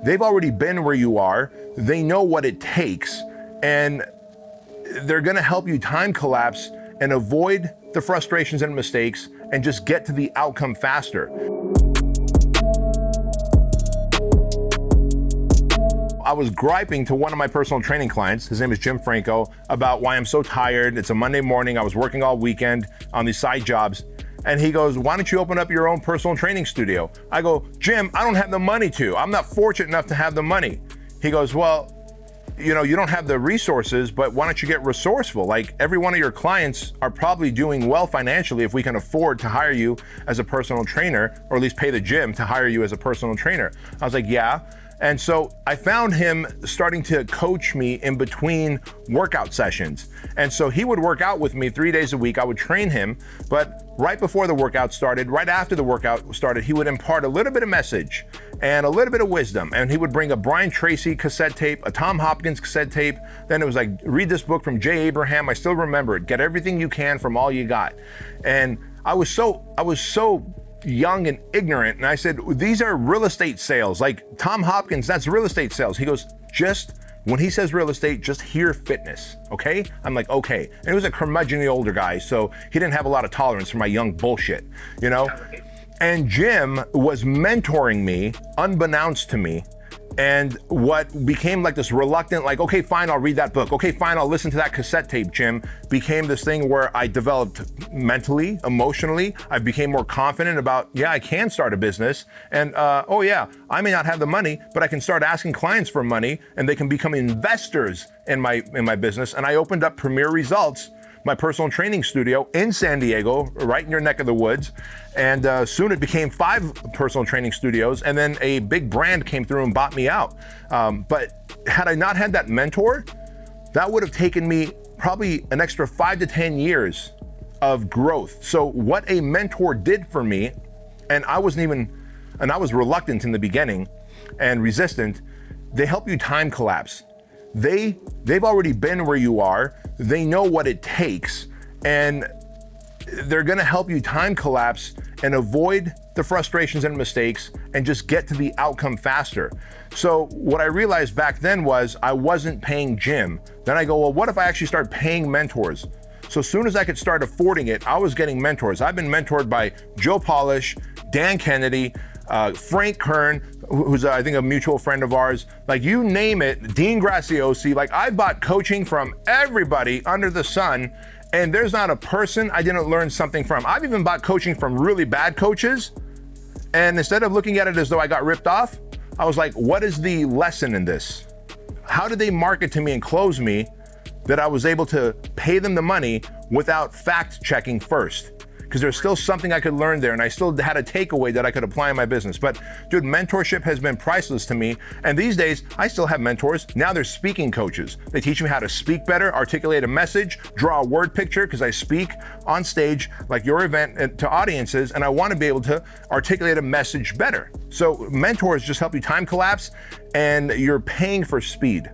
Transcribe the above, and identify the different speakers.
Speaker 1: they've already been where you are. They know what it takes, and they're gonna help you time collapse and avoid the frustrations and mistakes and just get to the outcome faster. I was griping to one of my personal training clients, his name is Jim Franco, about why I'm so tired. It's a Monday morning, I was working all weekend on these side jobs. And he goes, why don't you open up your own personal training studio? I go, Jim, I don't have the money to. I'm not fortunate enough to have the money. He goes, well, you don't have the resources, but why don't you get resourceful? Like, every one of your clients are probably doing well financially if we can afford to hire you as a personal trainer, or at least pay the gym to hire you as a personal trainer. I was like, yeah. And so I found him starting to coach me in between workout sessions. And so he would work out with me 3 days a week. I would train him, but right before the workout started, right after the workout started, he would impart a little bit of message and a little bit of wisdom. And he would bring a Brian Tracy cassette tape, a Tom Hopkins cassette tape. Then it was like, read this book from Jay Abraham. I still remember it. Get everything you can from all you got. And I was so young and ignorant. And I said, these are real estate sales. Like Tom Hopkins, that's real estate sales. He goes, when he says real estate, just hear fitness, okay? I'm like, okay. And he was a curmudgeonly older guy, so he didn't have a lot of tolerance for my young bullshit, And Jim was mentoring me, unbeknownst to me, and what became like this reluctant, like, okay, fine, I'll read that book. Okay, fine, I'll listen to that cassette tape, Jim, became this thing where I developed mentally, emotionally. I became more confident about, yeah, I can start a business. And oh yeah, I may not have the money, but I can start asking clients for money and they can become investors in my business. And I opened up Premier Results, my personal training studio in San Diego, right in your neck of the woods. And soon it became 5 personal training studios, and then a big brand came through and bought me out. But had I not had that mentor, that would have taken me probably an extra 5 to 10 years of growth. So what a mentor did for me, and I was reluctant in the beginning and resistant, they help you time collapse. They've already been where you are. They know what it takes, and they're gonna help you time collapse and avoid the frustrations and mistakes and just get to the outcome faster. So what I realized back then was I wasn't paying Jim. Then I go, well, what if I actually start paying mentors? So as soon as I could start affording it, I was getting mentors. I've been mentored by Joe Polish, Dan Kennedy, Frank Kern, who's I think a mutual friend of ours, like you name it, Dean Graziosi. Like I bought coaching from everybody under the sun, and there's not a person I didn't learn something from. I've even bought coaching from really bad coaches, and instead of looking at it as though I got ripped off, I was like, what is the lesson in this? How did they market to me and close me that I was able to pay them the money without fact checking first? Because there's still something I could learn there, and I still had a takeaway that I could apply in my business. But dude, mentorship has been priceless to me. And these days, I still have mentors. Now they're speaking coaches. They teach me how to speak better, articulate a message, draw a word picture, because I speak on stage like your event to audiences, and I want to be able to articulate a message better. So mentors just help you time collapse, and you're paying for speed.